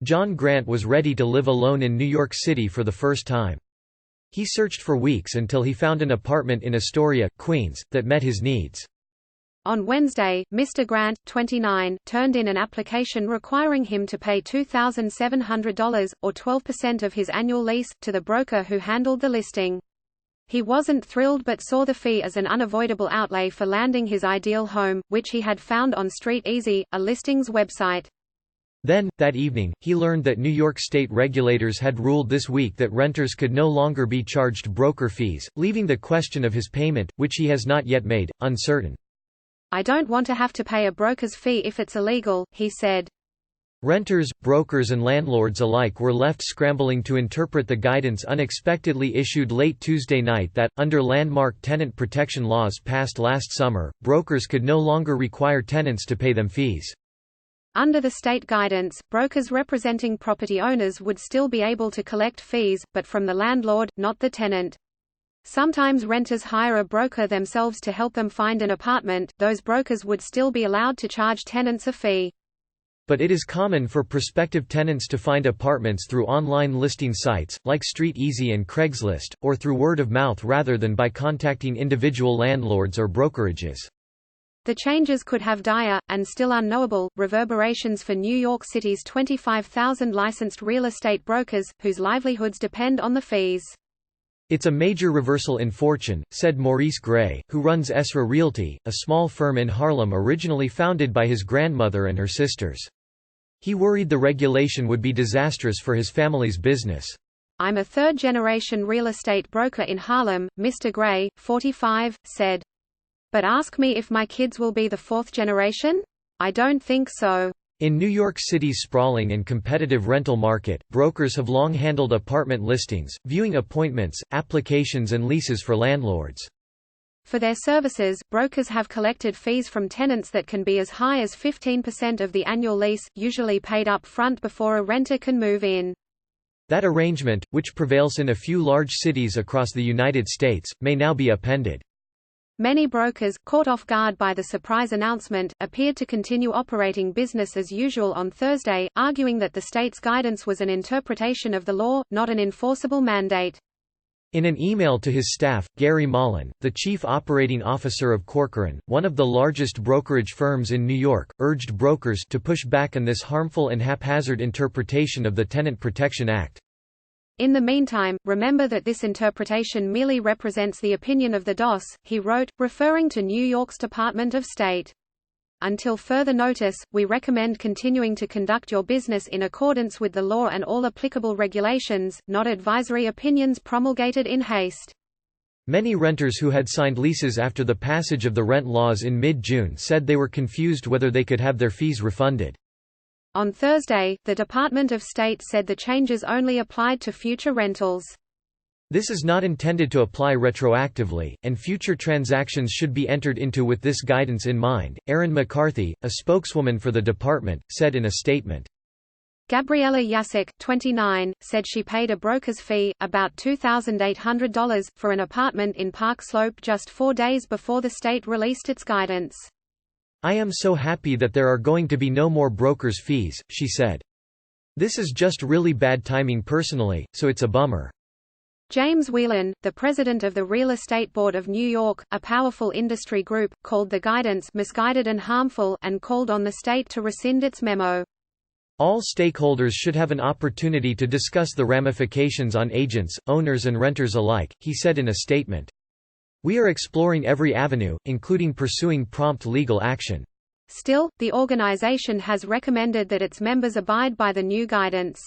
John Grant was ready to live alone in New York City for the first time. He searched for weeks until he found an apartment in Astoria, Queens, that met his needs. On Wednesday, Mr. Grant, 29, turned in an application requiring him to pay $2,700, or 12% of his annual lease, to the broker who handled the listing. He wasn't thrilled but saw the fee as an unavoidable outlay for landing his ideal home, which he had found on Street Easy, a listings website. Then, that evening, he learned that New York state regulators had ruled this week that renters could no longer be charged broker fees, leaving the question of his payment, which he has not yet made, uncertain. "I don't want to have to pay a broker's fee if it's illegal," he said. Renters, brokers and landlords alike were left scrambling to interpret the guidance unexpectedly issued late Tuesday night that, under landmark tenant protection laws passed last summer, brokers could no longer require tenants to pay them fees. Under the state guidance, brokers representing property owners would still be able to collect fees, but from the landlord, not the tenant. Sometimes renters hire a broker themselves to help them find an apartment. Those brokers would still be allowed to charge tenants a fee. But it is common for prospective tenants to find apartments through online listing sites, like Street Easy and Craigslist, or through word of mouth rather than by contacting individual landlords or brokerages. The changes could have dire, and still unknowable, reverberations for New York City's 25,000 licensed real estate brokers, whose livelihoods depend on the fees. "It's a major reversal in fortune," said Maurice Gray, who runs Esra Realty, a small firm in Harlem originally founded by his grandmother and her sisters. He worried the regulation would be disastrous for his family's business. "I'm a third-generation real estate broker in Harlem," Mr. Gray, 45, said. "But ask me if my kids will be the fourth generation? I don't think so." In New York City's sprawling and competitive rental market, brokers have long handled apartment listings, viewing appointments, applications and leases for landlords. For their services, brokers have collected fees from tenants that can be as high as 15% of the annual lease, usually paid up front before a renter can move in. That arrangement, which prevails in a few large cities across the United States, may now be upended. Many brokers, caught off guard by the surprise announcement, appeared to continue operating business as usual on Thursday, arguing that the state's guidance was an interpretation of the law, not an enforceable mandate. In an email to his staff, Gary Mullen, the chief operating officer of Corcoran, one of the largest brokerage firms in New York, urged brokers to push back on this harmful and haphazard interpretation of the Tenant Protection Act. "In the meantime, remember that this interpretation merely represents the opinion of the DOS," he wrote, referring to New York's Department of State. "Until further notice, we recommend continuing to conduct your business in accordance with the law and all applicable regulations, not advisory opinions promulgated in haste." Many renters who had signed leases after the passage of the rent laws in mid-June said they were confused whether they could have their fees refunded. On Thursday, the Department of State said the changes only applied to future rentals. "This is not intended to apply retroactively, and future transactions should be entered into with this guidance in mind," Erin McCarthy, a spokeswoman for the department, said in a statement. Gabriella Yasek, 29, said she paid a broker's fee, about $2,800, for an apartment in Park Slope just 4 days before the state released its guidance. "I am so happy that there are going to be no more brokers' fees," she said. "This is just really bad timing personally, so it's a bummer." James Whelan, the president of the Real Estate Board of New York, a powerful industry group, called the guidance misguided and harmful, and called on the state to rescind its memo. "All stakeholders should have an opportunity to discuss the ramifications on agents, owners and renters alike," he said in a statement. "We are exploring every avenue, including pursuing prompt legal action." Still, the organization has recommended that its members abide by the new guidance.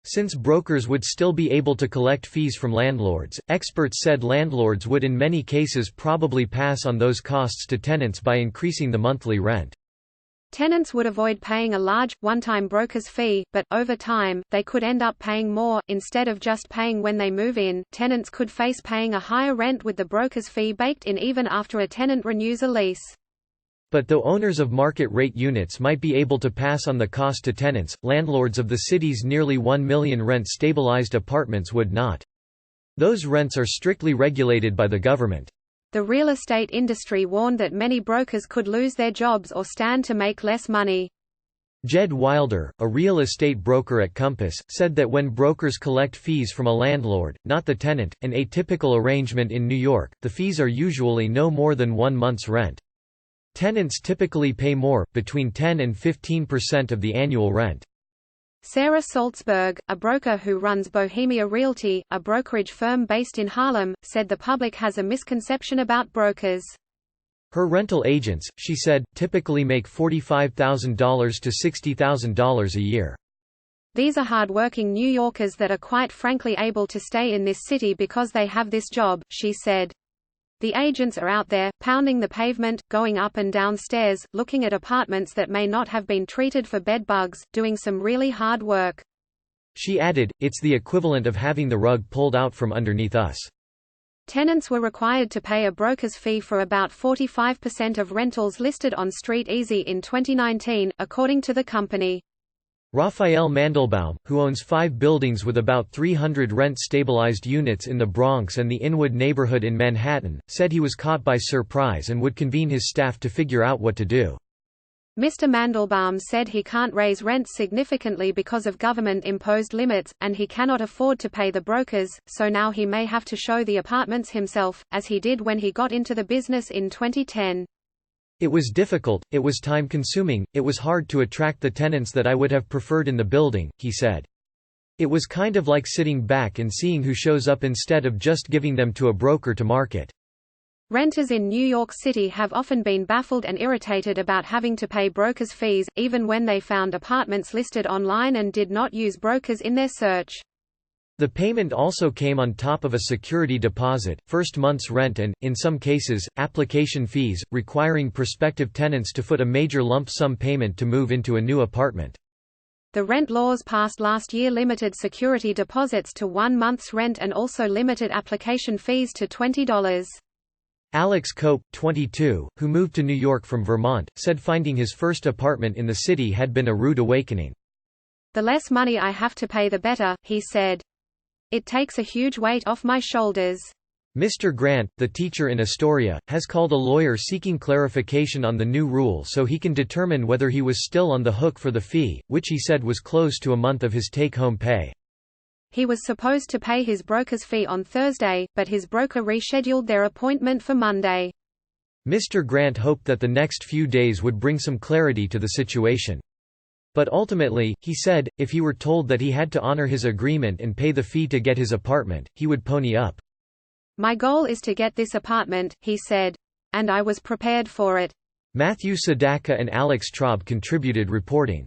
Since brokers would still be able to collect fees from landlords, experts said landlords would in many cases probably pass on those costs to tenants by increasing the monthly rent. Tenants would avoid paying a large, one-time broker's fee, but, over time, they could end up paying more. Instead of just paying when they move in, tenants could face paying a higher rent with the broker's fee baked in even after a tenant renews a lease. But though owners of market-rate units might be able to pass on the cost to tenants, landlords of the city's nearly 1 million rent-stabilized apartments would not. Those rents are strictly regulated by the government. The real estate industry warned that many brokers could lose their jobs or stand to make less money. Jed Wilder, a real estate broker at Compass, said that when brokers collect fees from a landlord, not the tenant, an atypical arrangement in New York, the fees are usually no more than 1 month's rent. Tenants typically pay more, between 10 and 15% of the annual rent. Sarah Salzberg, a broker who runs Bohemia Realty, a brokerage firm based in Harlem, said the public has a misconception about brokers. Her rental agents, she said, typically make $45,000 to $60,000 a year. These are hard-working New Yorkers that are quite frankly able to stay in this city because they have this job, she said. The agents are out there, pounding the pavement, going up and down stairs, looking at apartments that may not have been treated for bed bugs, doing some really hard work. She added, it's the equivalent of having the rug pulled out from underneath us. Tenants were required to pay a broker's fee for about 45% of rentals listed on Street Easy in 2019, according to the company. Raphael Mandelbaum, who owns 5 buildings with about 300 rent-stabilized units in the Bronx and the Inwood neighborhood in Manhattan, said he was caught by surprise and would convene his staff to figure out what to do. Mr. Mandelbaum said he can't raise rents significantly because of government-imposed limits, and he cannot afford to pay the brokers, so now he may have to show the apartments himself, as he did when he got into the business in 2010. It was difficult, it was time-consuming, it was hard to attract the tenants that I would have preferred in the building, he said. It was kind of like sitting back and seeing who shows up instead of just giving them to a broker to market. Renters in New York City have often been baffled and irritated about having to pay brokers' fees, even when they found apartments listed online and did not use brokers in their search. The payment also came on top of a security deposit, first month's rent and, in some cases, application fees, requiring prospective tenants to foot a major lump sum payment to move into a new apartment. The rent laws passed last year limited security deposits to 1 month's rent and also limited application fees to $20. Alex Cope, 22, who moved to New York from Vermont, said finding his first apartment in the city had been a rude awakening. The less money I have to pay the better, he said. It takes a huge weight off my shoulders. Mr. Grant, the teacher in Astoria, has called a lawyer seeking clarification on the new rule so he can determine whether he was still on the hook for the fee, which he said was close to a month of his take-home pay. He was supposed to pay his broker's fee on Thursday, but his broker rescheduled their appointment for Monday. Mr. Grant hoped that the next few days would bring some clarity to the situation. But ultimately, he said, if he were told that he had to honor his agreement and pay the fee to get his apartment, he would pony up. My goal is to get this apartment, he said. And I was prepared for it. Matthew Sadaka and Alex Traub contributed reporting.